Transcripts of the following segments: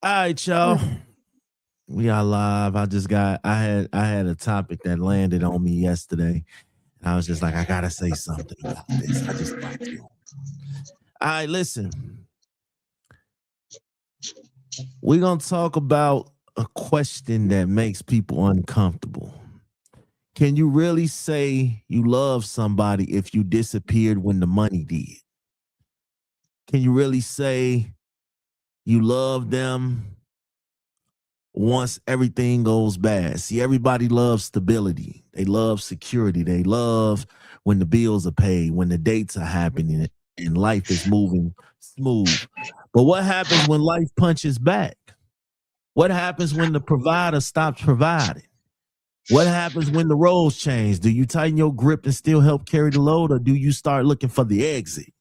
All right, y'all. We are live. I had a topic that landed on me yesterday. And I was just like, I gotta say something about this. I just got to. All right, listen. We're gonna talk about a question that makes people uncomfortable. Can you really say you love somebody if you disappeared when the money did? Can you really say you love them once everything goes bad? See, everybody loves stability. They love security. They love when the bills are paid, when the dates are happening, and life is moving smooth. But what happens when life punches back? What happens when the provider stops providing? What happens when the roles change? Do you tighten your grip and still help carry the load, or do you start looking for the exit?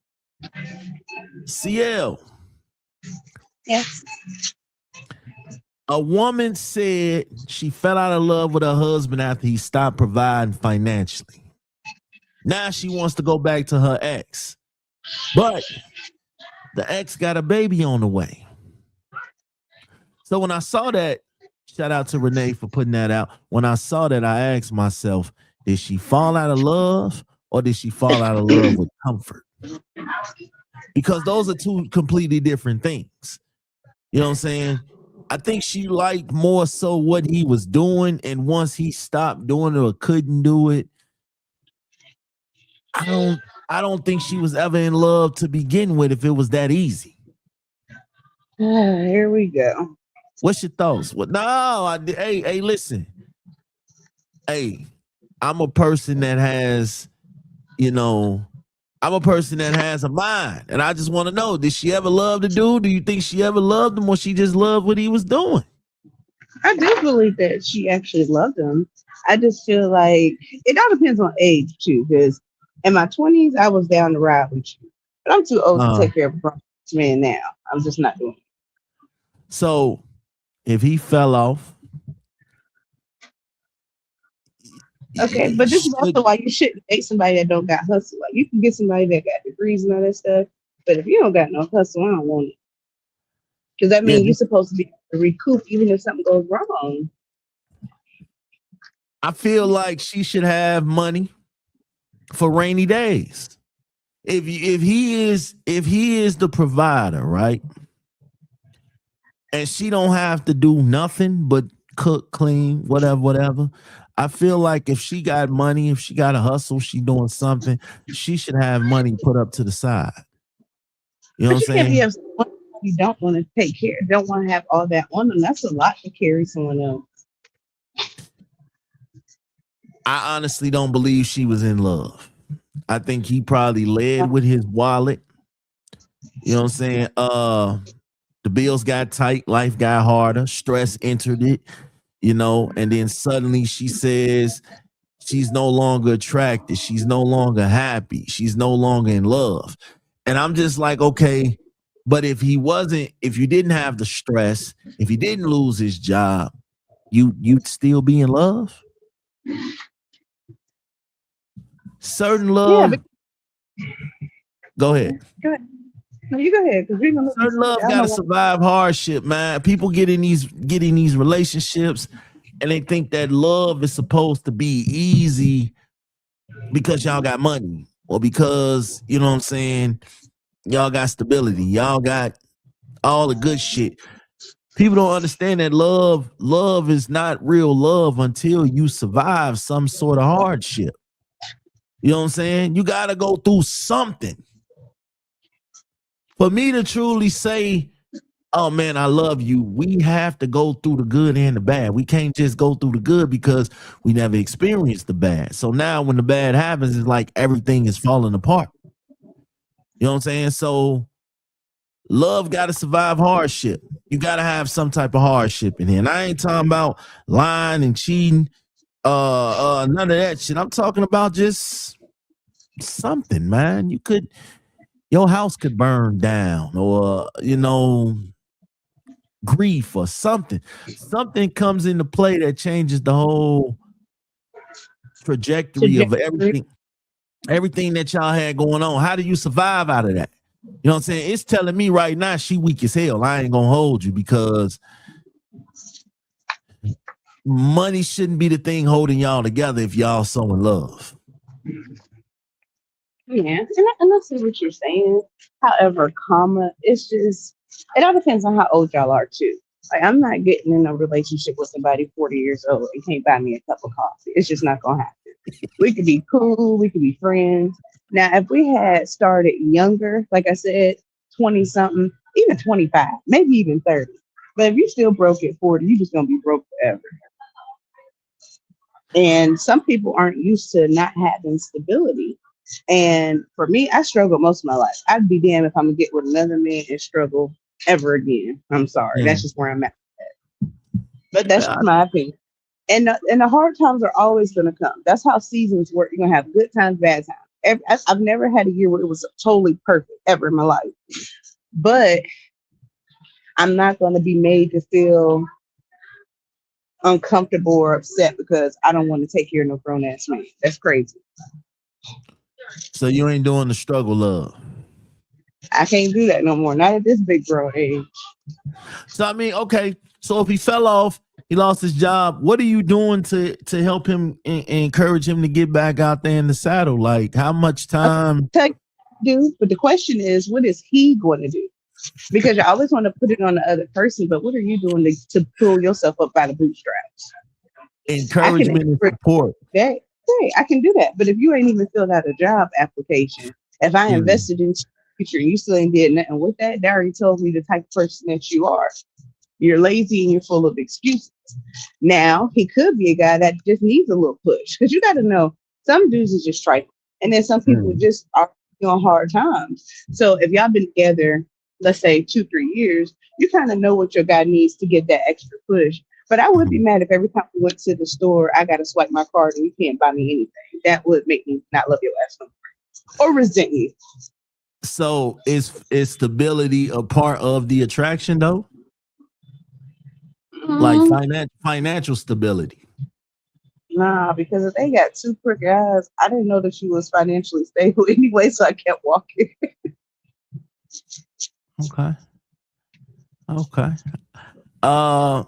CL. Yes. A woman said she fell out of love with her husband after he stopped providing financially. Now she wants to go back to her ex, but the ex got a baby on the way. So when I saw that, shout out to Renee for putting that out. When I saw that, I asked myself, did she fall out of love or did she fall out of love with comfort? Because those are two completely different things. You know what I'm saying? I think she liked more so what he was doing, and once he stopped doing it or couldn't do it, I don't think she was ever in love to begin with if it was that easy. Here we go. What's your thoughts? What? No, hey, listen. Hey, I'm a person that has, you know, I'm a person that has a mind, and I just want to know: did she ever love the dude? Do you think she ever loved him, or she just loved what he was doing? I do believe that she actually loved him. I just feel like it all depends on age too, because in my 20s I was down the ride with you, but I'm too old to Uh, take care of a grown man now. I'm just not doing so if he fell off, it. Okay, but this is should also why you shouldn't date somebody that don't got hustle. Like you can get somebody that got degrees and all that stuff, but if you don't got no hustle, I don't want it. Because that yeah, means you're supposed to be able to recoup even if something goes wrong. I feel like she should have money for rainy days. If he is the provider, right? And she don't have to do nothing but cook, clean, whatever. I feel like if she got money, if she got a hustle, she doing something, she should have money put up to the side. You know what I'm But you can't be saying? upset you don't want to take care, don't want to have all that on them. That's a lot to carry someone else. I honestly don't believe she was in love. I think he probably led with his wallet. You know what I'm saying? The bills got tight, life got harder, stress entered it, and then suddenly she says she's no longer attracted, she's no longer happy, she's no longer in love. And I'm just like, okay, but if you didn't have the stress, if he didn't lose his job, you'd still be in love? Certain Yeah, but love, go ahead. go ahead. No, you go ahead because we're gonna let you Certain speak. love I don't gotta know what. survive hardship, man. People get in these relationships and they think that love is supposed to be easy because y'all got money or because, you know what I'm saying, y'all got stability, y'all got all the good shit. People don't understand that love is not real love until you survive some sort of hardship. You know what I'm saying? You gotta go through something. For me to truly say, oh man, I love you, we have to go through the good and the bad. We can't just go through the good because we never experienced the bad. So now when the bad happens, it's like everything is falling apart. You know what I'm saying? So love got to survive hardship. You got to have some type of hardship in here. And I ain't talking about lying and cheating, none of that shit. I'm talking about just something, man. Your house could burn down, or grief or something. Something comes into play that changes the whole trajectory of Trajectory. everything that y'all had going on. How do you survive out of that? You know what I'm saying? It's telling me right now she weak as hell. I ain't gonna hold you because money shouldn't be the thing holding y'all together if y'all so in love. Yeah, and I see what you're saying. However, it's just it all depends on how old y'all are too. Like I'm not getting in a relationship with somebody 40 years old and can't buy me a cup of coffee. It's just not gonna happen. We could be cool, we could be friends. Now, if we had started younger, like I said, 20 something, even 25, maybe even 30. But if you still broke at 40, you just gonna be broke forever. And some people aren't used to not having stability. And for me, I struggled most of my life. I'd be damned if I'm gonna get with another man and struggle ever again. I'm sorry. That's Mm. just where I'm at. But that's Yeah, just my opinion. And the hard times are always gonna come. That's how seasons work. You're gonna have good times, bad times. I've never had a year where it was totally perfect ever in my life. But I'm not gonna be made to feel uncomfortable or upset because I don't want to take care of no grown ass man. That's crazy. so you ain't doing the struggle love. I can't do that no more. Not at this big girl age. So I mean, okay. So if he fell off, he lost his job. What are you doing to help him and encourage him to get back out there in the saddle? Like how much I'll time? tell you, do, but the question is, what is he going to do? Because you always want to put it on the other person, but what are you doing to pull yourself up by the bootstraps? I can Encouragement and encourage support. that. Hey, I can do that. But if you ain't even filled out a job application, if I Yeah. invested in future and you still ain't did nothing with that, that already tells me the type of person that you are. You're lazy and you're full of excuses. Now, he could be a guy that just needs a little push because you got to know some dudes is just trifling, and then some people Mm. just are on hard times. So if y'all been together, let's say 2, 3 years, you kind of know what your guy needs to get that extra push. But I would be Mhm. mad if every time we went to the store, I got to swipe my card and you can't buy me anything. That would make me not love your ass no more or resent you. So is stability a part of the attraction though? Like Mm, financial stability. nah, because if they got two quick eyes, I didn't know that she was financially stable anyway, so I kept walking. Okay. Okay. Uh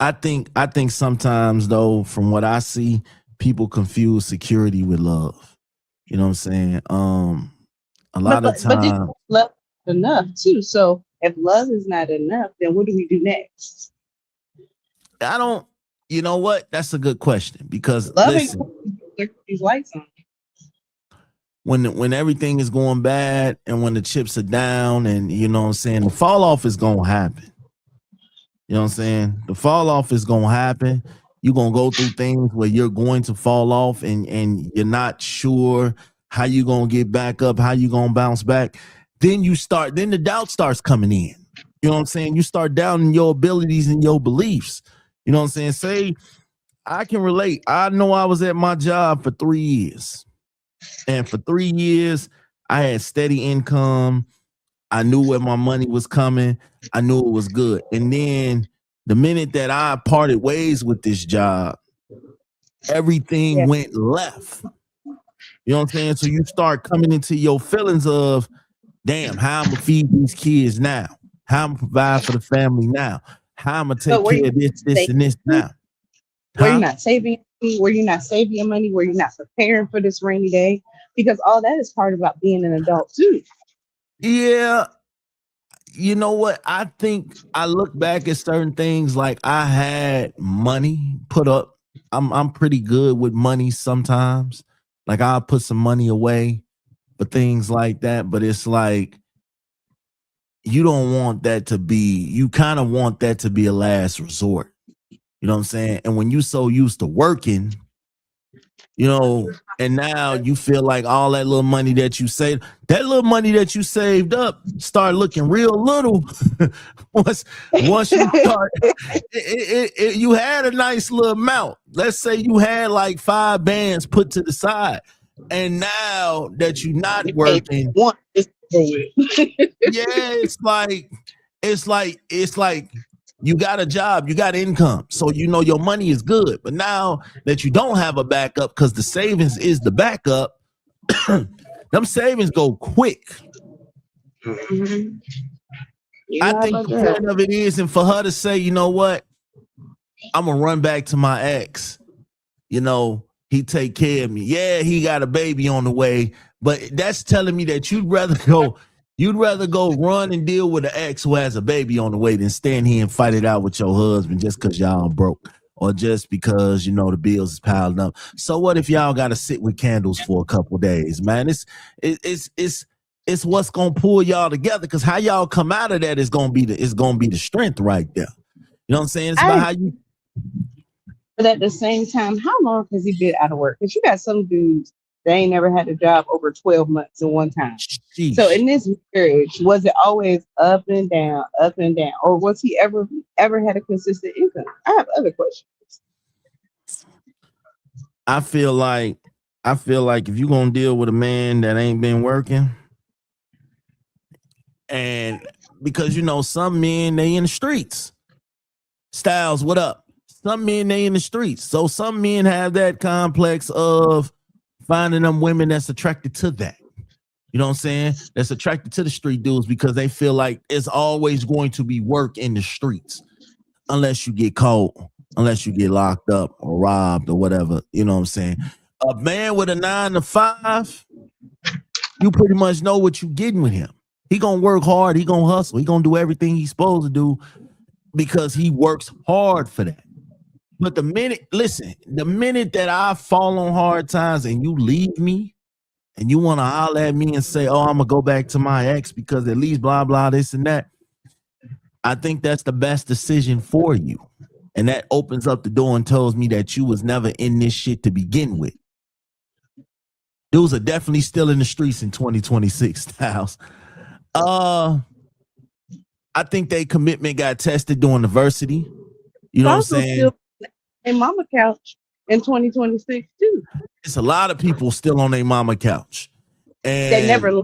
I think sometimes though, from what I see, people confuse security with love. You know what I'm saying? A But lot of but this time love is enough too. So if love is not enough, then what do we do next? I don't. You know what? That's a good question because Love ain't listen, these lights on. when everything is going bad and when the chips are down and you know what I'm saying, the fall off is gonna happen. You know what I'm saying? The fall off is gonna happen. You're gonna go through things where you're going to fall off and you're not sure how you gonna get back up, how you gonna bounce back. Then the doubt starts coming in. You know what I'm saying? You start doubting your abilities and your beliefs. You know what I'm saying? Say, I can relate. I know I was at my job for 3 years. And for 3 years, I had steady income. I knew where my money was coming. I knew it was good. And then the minute that I parted ways with this job, everything Yeah. went left. You know what I'm saying? So you start coming into your feelings of, damn, how I'm gonna feed these kids now? How I'm gonna provide for the family now? How I'm gonna But take care of this, this, saving? and this now? Were you Huh? not saving? Were you not saving your money? Were you not preparing for this rainy day? Because all that is part about being an adult too. Yeah, you know what? I think I look back at certain things like I had money put up. I'm pretty good with money sometimes. Like I'll put some money away for things like that, but it's like you don't want that to be, you kind of want that to be a last resort. You know what I'm saying? And when you so used to working, and now you feel like all that little money that you saved, that little money that you saved up start looking real little once once you start you had a nice little amount. Let's say you had like 5 bands put to the side. And now that you're not You paid working, one. It's over with. yeah, it's like you got a job, you got income, so you know your money is good. But now that you don't have a backup, because the savings is the backup, them savings go quick. Mhm. You I lie think about the that. point of it is, and for her to say, you know what, I'm gonna run back to my ex. You know, he take care of me. Yeah, he got a baby on the way, but that's telling me that you'd rather go run and deal with an ex who has a baby on the way than stand here and fight it out with your husband just because y'all broke or just because you know the bills is piling up. So what if y'all got to sit with candles for a couple days, man? It's what's gonna pull y'all together because how y'all come out of that is gonna be the strength right there. You know what I'm saying? It's about I how you. But at the same time, how long has he been out of work? Because you got some dudes that ain't never had a job over 12 months at one time. So Sheesh. in this marriage, was it always up and down, or was he ever had a consistent income? I have other questions. I feel like I feel like if you're gonna deal with a man that ain't been working, and because you know some men they in the streets. Styles, what up? Some men they in the streets. So some men have that complex of finding them women that's attracted to that. You know what I'm saying? That's attracted to the street dudes because they feel like it's always going to be work in the streets unless you get caught, unless you get locked up or robbed or whatever. You know what I'm saying? A man with a 9 to 5, you pretty much know what you're getting with him. He gonna work hard. He gonna hustle. He gonna do everything he's supposed to do because he works hard for that. But the minute that I fall on hard times and you leave me and you want to holler at me and say, "Oh, I'm gonna go back to my ex because at least blah blah this and that," I think that's the best decision for you. And that opens up the door and tells me that you was never in this shit to begin with. Dudes are definitely still in the streets in 2026 styles. Uh, I think their commitment got tested during adversity. You know what I'm Also, saying? still a mama couch in 2026 too. It's a lot of people still on their mama couch. That never, And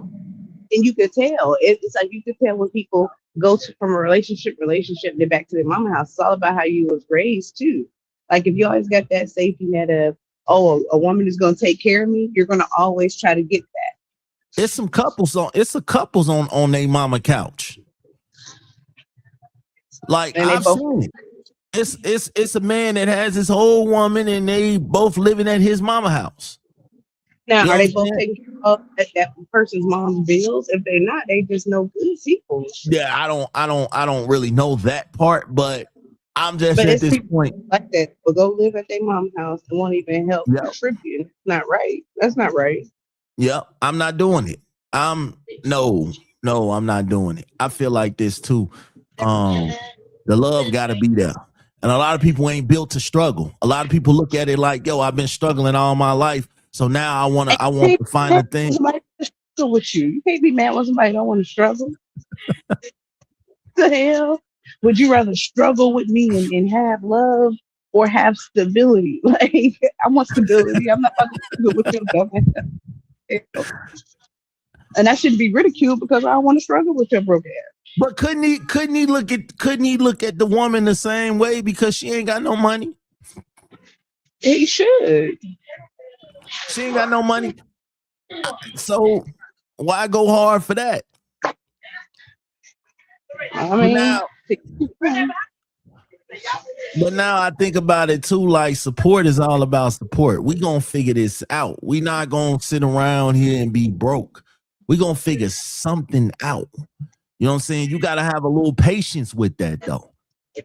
and you could tell. It's like you could tell when people go from a relationship, then back to their mama house. It's all about how you was raised too. Like if you always got that safety net of, oh, a woman is going to take care of me, you're going to always try to get that. it's a couples on their mama couch. Like And they I've both. seen it. It's a man that has his whole woman and they both living at his mama house. Now, You are know what they I'm both saying? taking care of that person's mom's bills? If they're not, they just no good people. Yeah, I don't really know that part, but I'm just But at it's this people point. like that will go live at their mom's house and won't even help Yeah, contribute. It's not right. That's not right. yeah, I'm not doing it. I'm no, I'm not doing it. I feel like this too. Um, the love got to be there, and a lot of people ain't built to struggle. A lot of people look at it like, yo, I've been struggling all my life, so now And I you want can't to be find a mad when thing. somebody struggle with you. You can't be mad when somebody don't want to struggle. The hell? Would you rather struggle with me and have love or have stability? Like I want stability. I'm not about to struggle with your dumb ass. And I shouldn't be ridiculed because I don't want to struggle with your broke ass. But couldn't he look at the woman the same way because she ain't got no money? He should. She ain't got no money. So why go hard for that? I But mean, now but now I think about it too, like support is all about support. We gonna figure this out. We not gonna sit around here and be broke. We gonna figure something out. You know what I'm saying? You gotta have a little patience with that though. I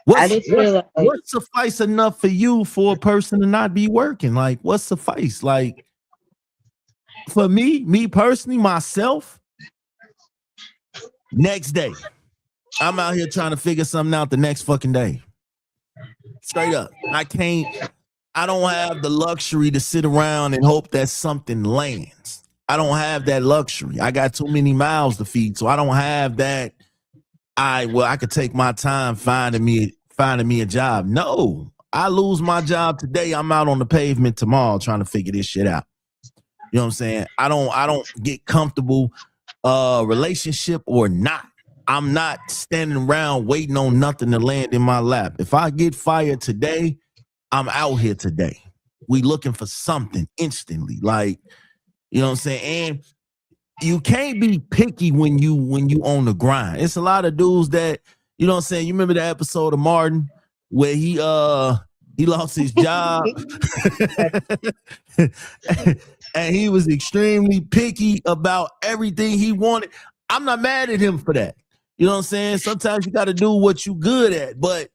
What's just what feel like what suffice enough for you for a person to not be working? Like what suffice? Like for me personally, myself, next day. I'm out here trying to figure something out the next fucking day. Straight up. I don't have the luxury to sit around and hope that something lands. I don't have that luxury. I got too many mouths to feed. So I don't have that. I could take my time finding me a job. No. I lose my job today. I'm out on the pavement tomorrow trying to figure this shit out. You know what I'm saying? I don't get comfortable relationship or not. I'm not standing around waiting on nothing to land in my lap. If I get fired today, I'm out here today. We looking for something instantly. Like, you know what I'm saying? And you can't be picky when you on the grind. It's a lot of dudes that, you know what I'm saying. You remember the episode of Martin where he lost his job and he was extremely picky about everything he wanted. I'm not mad at him for that. You know what I'm saying? Sometimes you got to do what you good at, but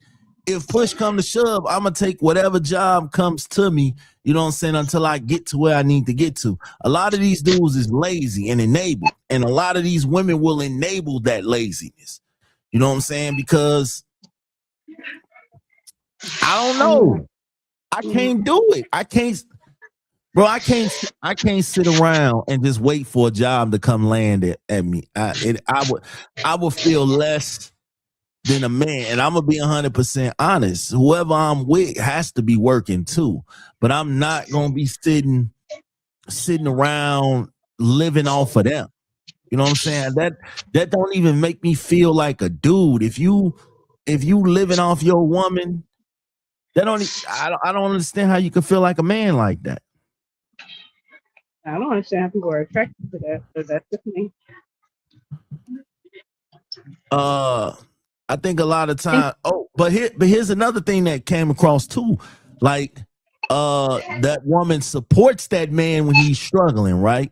if push come to shove, I'm gonna take whatever job comes to me, you know what I'm saying, until I get to where I need to get to. A lot of these dudes is lazy and enabled, and a lot of these women will enable that laziness. You know what I'm saying? Because I don't know. I can't do it. I can't, bro. I can't sit around and just wait for a job to come land at me. I would feel less than a man. And I'm gonna be 100% honest. Whoever I'm with has to be working too. But I'm not gonna be sitting around living off of them. You know what I'm saying? That don't even make me feel like a dude. If you living off your woman, that don't I don't understand how you can feel like a man like that. I don't understand how people are attracted to that, but that's just me. Uh I think a lot of time. Oh, but here's another thing that came across too. Like that woman supports that man when he's struggling, right?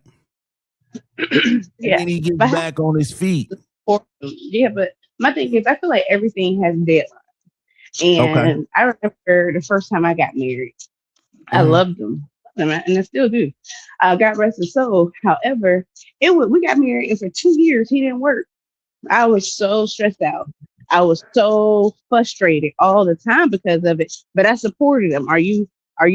And Yeah, then he gets but how back on his feet. yeah, but my thing is, I feel like everything has deadlines. Okay. And I remember the first time I got married, I Mhm. loved him, and I still do. God rest his soul. However, we got married, and for 2 years he didn't work. I was so stressed out. I was so frustrated all the time because of it. But I supported him. Are you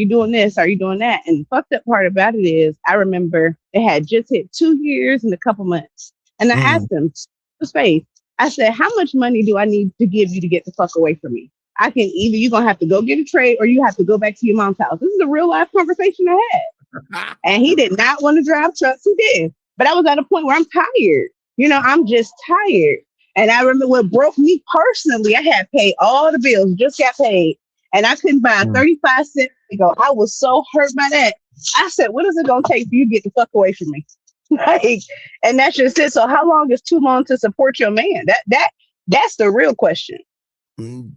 doing this? Are you doing that? And the fucked up part about it is I remember it had just hit 2 years and a couple months. And I Mhm. asked him to face. I said, how much money do I need to give you to get the fuck away from me? I can either you're gonna have to go get a trade or you have to go back to your mom's house. This is a real life conversation I had. And he did not want to drive trucks. He did. But I was at a point where I'm tired. I'm just tired. And I remember what broke me personally, I had paid all the bills, just got paid, and I couldn't buy a Mhm. 35 cent to go. I was so hurt by that. I said, what is it gonna take for you to get the fuck away from me? Like, and that's just it. So how long is too long to support your man? That's the real question. Mm,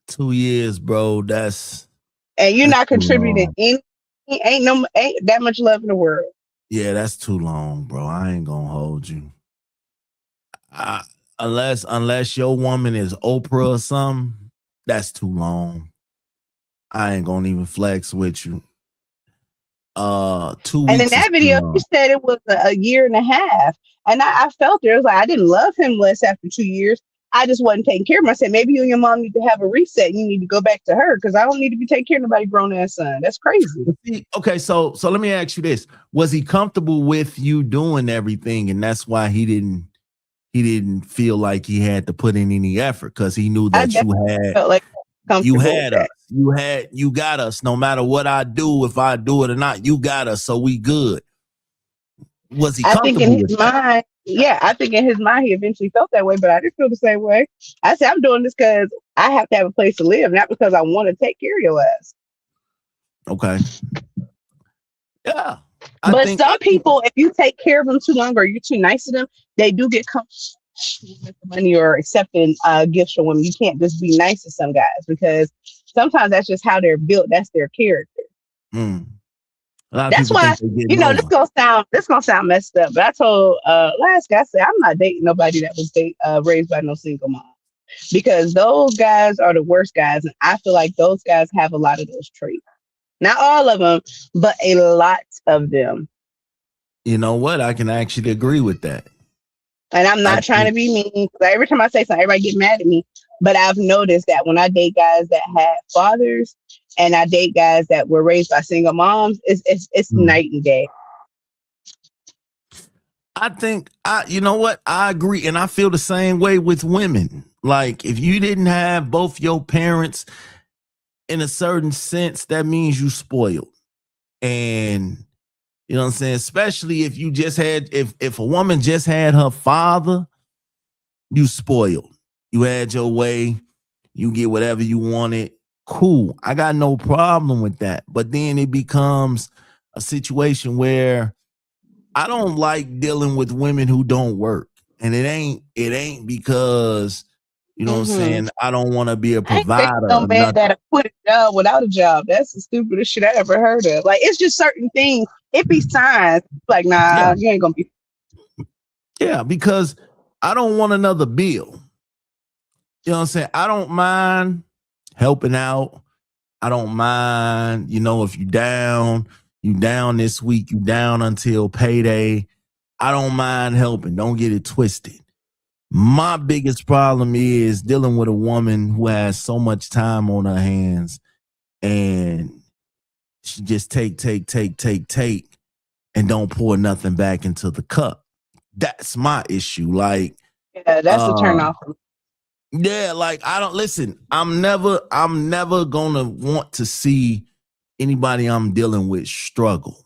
2 years, bro. And you're That's not too contributing long. any ain't that much love in the world. Yeah, that's too long, bro. I ain't gonna hold you. I, unless your woman is Oprah or something, that's too long. I ain't gonna even flex with you. 2 And in weeks is that too video, he long. said it was a year and a half. And I felt it. It was like I didn't love him less after 2 years. I just wasn't taking care of him. I said, maybe you and your mom need to have a reset. You need to go back to her because I don't need to be taking care of nobody grown ass son. That's crazy. Okay, so let me ask you this: was he comfortable with you doing everything, and that's why he didn't feel like he had to put in any effort because he knew I that definitely felt like you comfortable with had us, that. you got us. No matter what I do, if I do it or not, you got us, so we good. Was he I think in comfortable his with that? mind, yeah, I think in his mind he eventually felt that way, but I didn't feel the same way. I said, I'm doing this because I have to have a place to live, not because I want to take care of your ass. Okay, yeah, But I some think people, if you take care of them too long or you're too nice to them, they do get comfortable with the money or accepting gifts from women. You can't just be nice to some guys because sometimes that's just how they're built. That's their character. mm, a lot of That's people why think they're getting over. this gonna sound messed up. But I told last guy I said I'm not dating nobody that was raised by no single mom because those guys are the worst guys, and I feel like those guys have a lot of those traits. Not all of them, but a lot of them. You know what? I can actually agree with that. And I'm I not trying think to be mean. 'Cause every time I say something, everybody get mad at me. But I've noticed that when I date guys that had fathers and I date guys that were raised by single moms, it's mm, night and day. I think you know what? I agree. And I feel the same way with women. Like if you didn't have both your parents in a certain sense, that means you spoiled. And you know what I'm saying? Especially if you just had if a woman just had her father, you spoiled. You had your way, you get whatever you wanted. Cool. I got no problem with that. But then it becomes a situation where I don't like dealing with women who don't work. And it ain't because, you know what I'm Mm-hmm. saying, I don't want to be a I ain't dating provider no or man nothing. that quit a job without a job. That's the stupidest shit I ever heard of. Like it's just certain things. It be signs. Like, Yeah. nah, you ain't gonna be. Yeah, because I don't want another bill. You know what I'm saying? I don't mind helping out. I don't mind, if you down this week, you down until payday. I don't mind helping. Don't get it twisted. My biggest problem is dealing with a woman who has so much time on her hands and she just take, and don't pour nothing back into the cup. That's my issue. Like, Yeah, that's a turn uh, off. yeah, like I don't listen. I'm never gonna want to see anybody I'm dealing with struggle.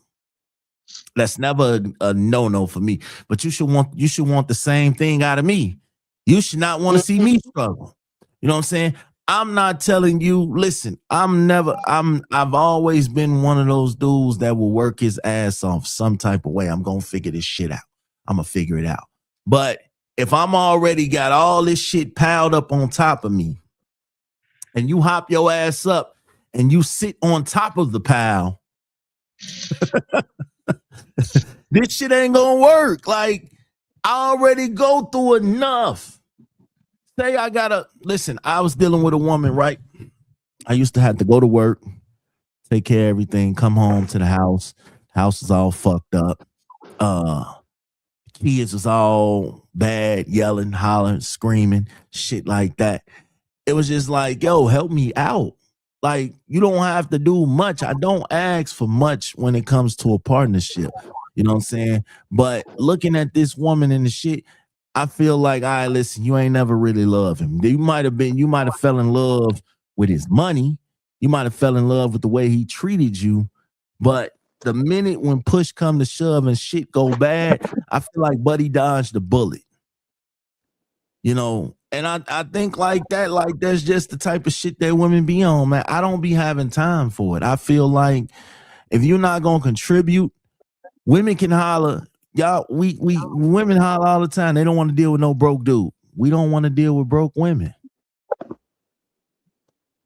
That's never a no-no for me. But you should want the same thing out of me. You should not want to see me Mhm. struggle. You know what I'm saying? I'm not telling you, listen, I've always been one of those dudes that will work his ass off some type of way. I'm gonna figure this shit out. I'm gonna figure it out. But if I'm already got all this shit piled up on top of me and you hop your ass up and you sit on top of the pile, this shit ain't gonna work. Like, I already go through enough. Say I gotta listen, I was dealing with a woman, right? I used to have to go to work, take care of everything, come home to the house. House is all fucked up. Uh Kids was all bad, yelling, hollering, screaming, shit like that. It was just like, yo, help me out. Like, you don't have to do much. I don't ask for much when it comes to a partnership. You know what I'm saying? But looking at this woman and the shit, I feel like, all right, listen, you ain't never really loved him. You might have fell in love with his money. You might have fell in love with the way he treated you. But the minute when push come to shove and shit go bad, I feel like Buddy dodged the bullet. And I think like that, like that's just the type of shit that women be on, man. I don't be having time for it. I feel like if you're not gonna contribute, women can holler. Y'all, we women holler all the time. They don't want to deal with no broke dude. We don't want to deal with broke women.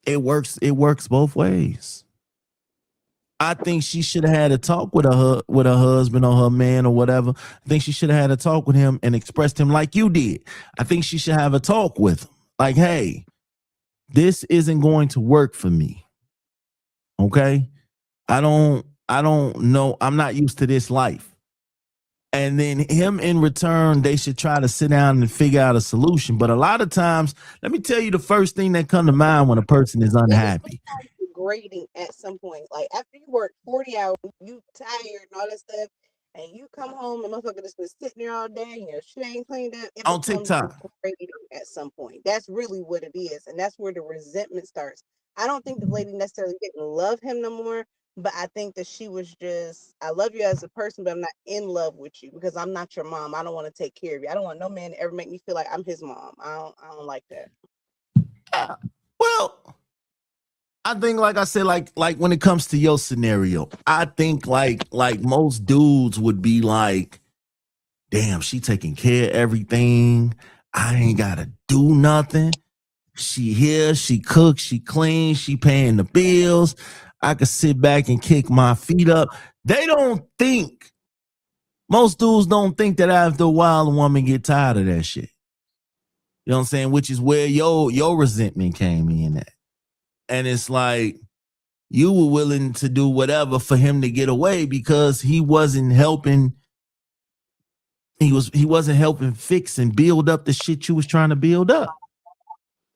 It works both ways. I think she should have had a talk with her husband or her man or whatever. I think she should have had a talk with him and expressed him like you did. I think she should have a talk with him. Like, hey, this isn't going to work for me. Okay. I don't know. I'm not used to this life. And then him in return, they should try to sit down and figure out a solution. But a lot of times, let me tell you the first thing that come to mind when a person is And it's unhappy. degrading at some point. Like after you work 40 hours, you tired and all that stuff, and you come home and motherfucker just been sitting there all day and your shit ain't cleaned up, it On becomes TikTok. degrading at some point. That's really what it is. And that's where the resentment starts. I don't think the lady necessarily didn't love him no more, but I think that she was just, I love you as a person, but I'm not in love with you because I'm not your mom. I don't want to take care of you. I don't want no man to ever make me feel like I'm his mom. I don't like that. Yeah. Well, I think, like I said, like when it comes to your scenario, I think like most dudes would be like, damn, she taking care of everything. I ain't gotta do nothing. She here, she cooks, she cleans, she paying the bills. I could sit back and kick my feet up. They don't think, most dudes don't think that after a while a woman get tired of that shit. You know what I'm saying? Which is where your resentment came in at. And it's like you were willing to do whatever for him to get away because he wasn't helping fix and build up the shit you was trying to build up.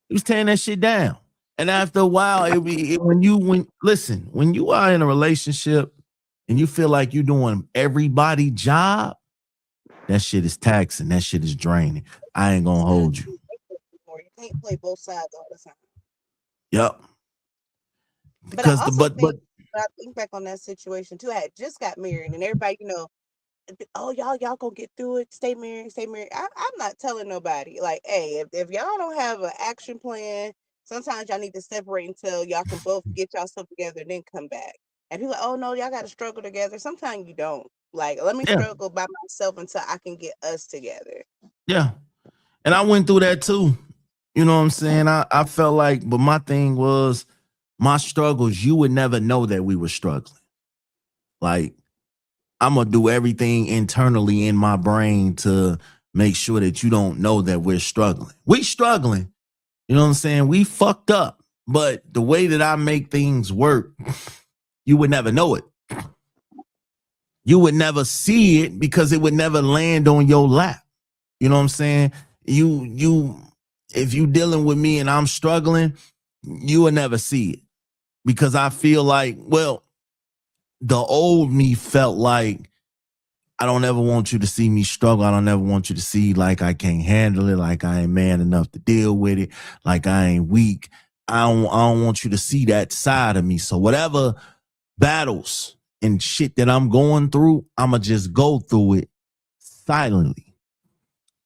He was tearing that shit down. And after a while, when you are in a relationship and you feel like you're doing everybody job, that shit is taxing. That shit is draining. I ain't gonna It's not hold you. anymore. You can't play both sides all the time. Yep. But I Because the also but think when I think back on that situation too. I had just got married, and everybody, oh y'all gonna get through it. Stay married, stay married. I'm not telling nobody. Like, hey, if y'all don't have an action plan, sometimes y'all need to separate until y'all can both get y'all stuff together and then come back. And people like, oh no, y'all got to struggle together. Sometimes you don't. Like, let me Yeah, struggle by myself until I can get us together. yeah. And I went through that too. You know what I'm saying? I felt like, but my thing was my struggles, you would never know that we were struggling. Like, I'm gonna do everything internally in my brain to make sure that you don't know that we're struggling. We struggling, you know what I'm saying? We fucked up. But the way that I make things work, you would never know it. You would never see it because it would never land on your lap. You know what I'm saying? You if you dealing with me and I'm struggling, you will never see it because I feel like, well, the old me felt like I don't ever want you to see me struggle. I don't ever want you to see like I can't handle it, like I ain't man enough to deal with it, like I ain't weak. I don't want you to see that side of me. So whatever battles and shit that I'm going through, I'ma just go through it silently.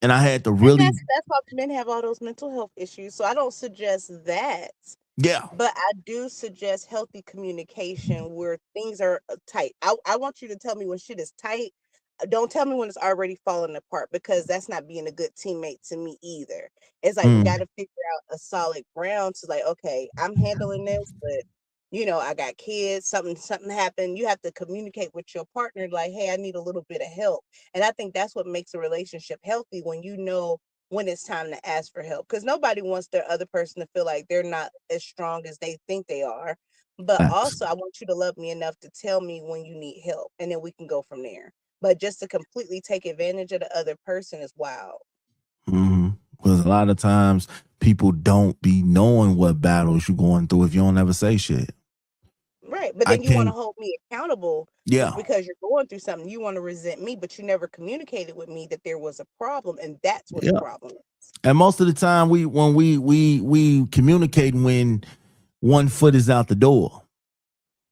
And I had to And really, that's why men have all those mental health issues. So I don't suggest that. yeah. But I do suggest healthy communication where things are tight. I want you to tell me when shit is tight. Don't tell me when it's already falling apart because that's not being a good teammate to me either. It's like we got Mm, to figure out a solid ground to like, okay, I'm handling this, but I got kids, something happened. You have to communicate with your partner like, hey, I need a little bit of help. And I think that's what makes a relationship healthy when you know when it's time to ask for help because nobody wants their other person to feel like they're not as strong as they think they are. But facts. also, I want you to love me enough to tell me when you need help, and then we can go from there. But just to completely take advantage of the other person is wild. Because a lot of times people don't be knowing what battles you're going through if you don't ever say shit. Right. But I then you want to can't, hold me accountable yeah, because you're going through something. You want to resent me, but you never communicated with me that there was a problem, and that's what the yeah. problem is. And most of the time when we communicate when one foot is out the door.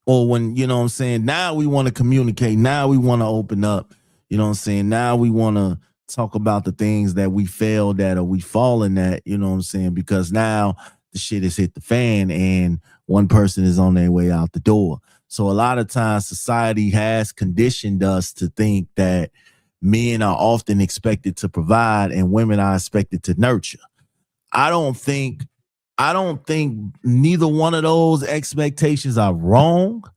Or when, you know what I'm saying, now we want to communicate, now we want to open up, you know what I'm saying, now we want to talk about the things that we failed at or we fallen at, you know what I'm saying, because now the shit has hit the fan and one person is on their way out the door. So a lot of times society has conditioned us to think that men are often expected to provide and women are expected to nurture. I don't think I don't think neither one of those expectations are wrong.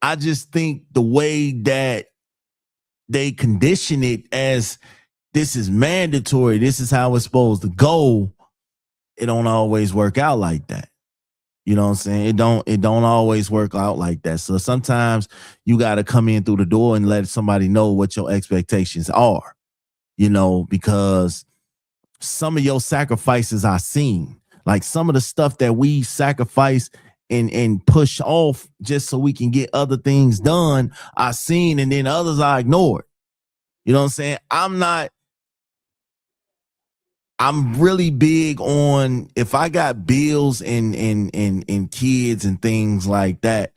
I just think the way that they condition it as this is mandatory, this is how it's supposed to go, it don't always work out like that. You know what I'm saying? It don't always work out like that. So sometimes you got to come in through the door and let somebody know what your expectations are, because some of your sacrifices I seen. Like some of the stuff that we sacrifice and push off just so we can get other things done, I seen, and then others I ignored. You know what I'm saying? I'm really big on if I got bills and kids and things like that,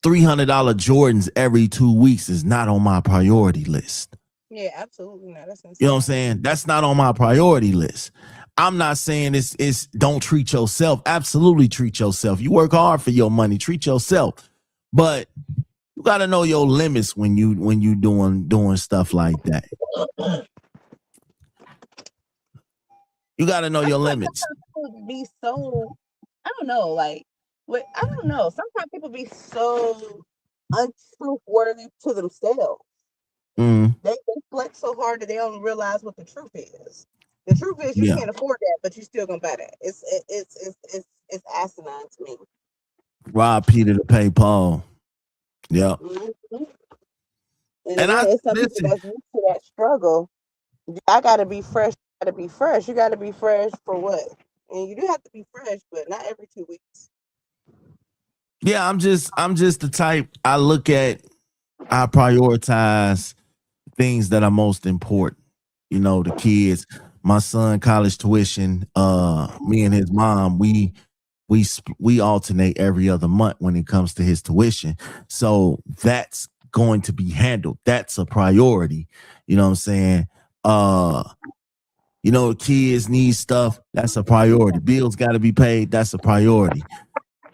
$300 Jordans every 2 weeks is not on my priority list. Yeah, absolutely not. That's You know what I'm insane. saying? That's not on my priority list. I'm not saying it's don't treat yourself. Absolutely treat yourself. You work hard for your money. Treat yourself. But you gotta know your limits when you doing stuff like that. You gotta know I your feel like limits. sometimes people be so, I don't know, like, I don't know. Sometimes people be so untruthworthy to themselves. Mm, They flex so hard that they don't realize what the truth is. The truth is you yeah. can't afford that, but you still gonna buy that. It's asinine to me. Rob Peter to pay Paul. Yeah. Mhm. And And I again, it's some people listen, that's used to that struggle. I gotta be fresh. Gotta be fresh. You gotta be fresh for what? And you do have to be fresh, but not every 2 weeks. yeah, I'm just the type I prioritize things that are most important. The kids, my son college tuition, me and his mom, we alternate every other month when it comes to his tuition. So that's going to be handled. That's a priority. You know what I'm saying? Kids need stuff, that's a priority. Bills got to be paid, that's a priority.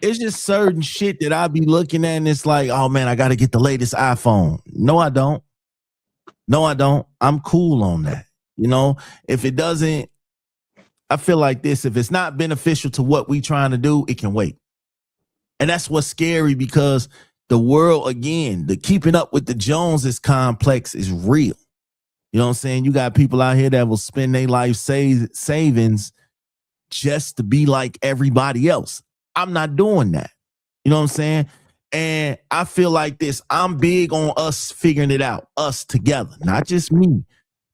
It's just certain shit that I be looking at and it's like, oh man, I gotta get the latest iPhone. No, I don't. No, I don't. I'm cool on that. You know, if it doesn't, I feel like this, if it's not beneficial to what we trying to do, it can wait. And that's what's scary because the world, again, the keeping up with the Joneses complex is real. You know what I'm saying? You got people out here that will spend their life savings just to be like everybody else. I'm not doing that. You know what I'm saying? And I feel like this. I'm big on us figuring it out, us together, not just me,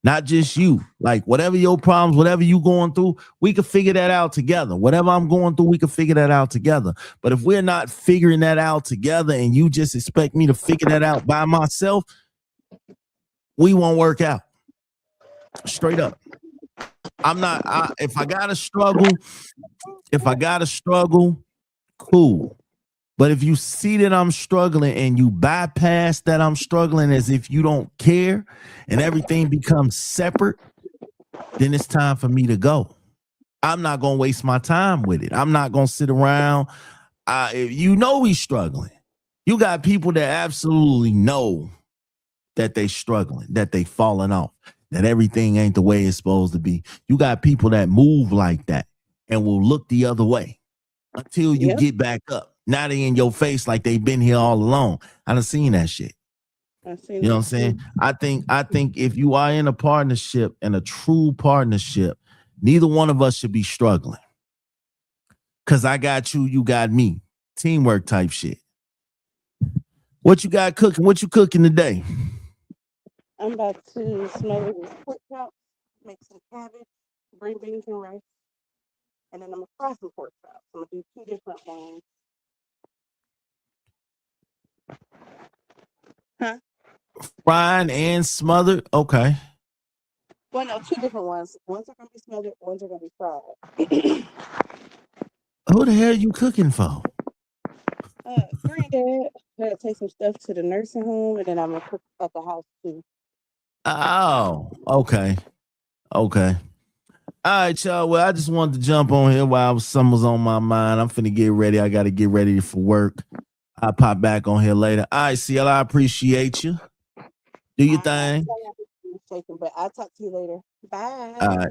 not just you. Like whatever your problems, whatever you going through, we can figure that out together. Whatever I'm going through, we can figure that out together. But if we're not figuring that out together and you just expect me to figure that out by myself, we won't work out. Straight up. I'm not, if I gotta struggle, cool. But if you see that I'm struggling and you bypass that I'm struggling as if you don't care and everything becomes separate, then it's time for me to go. I'm not going to waste my time with it. I'm not going to sit around. If you know he's struggling. You got people that absolutely know that they struggling, that they falling off, that everything ain't the way it's supposed to be. You got people that move like that and will look the other way until you get back up. Now they in your face like they've been here all along. I done seen that shit. You know what I'm saying? I think if you are in a partnership and a true partnership, neither one of us should be struggling. Cause I got you, you got me. Teamwork type shit. What you got cooking? What you cooking today? I'm about to smother these pork chops, make some cabbage, green beans and rice, and then I'm gonna fry some pork chops. I'm gonna do 2 different ones. Huh? Fried and smothered. Okay. Well, no, 2 different ones. Ones are gonna be smothered, ones are gonna be fried. Who the hell you cooking for? Granddad, I gotta take some stuff to the nursing home, and then I'm gonna cook at the house too. Oh, okay. Okay. All right, y'all. Well, I just wanted to jump on here while something was on my mind. I'm finna get ready. I gotta get ready for work. I'll pop back on here later. All right, CL, I appreciate you. Do your thing. But I'll talk to you later. All Bye. right.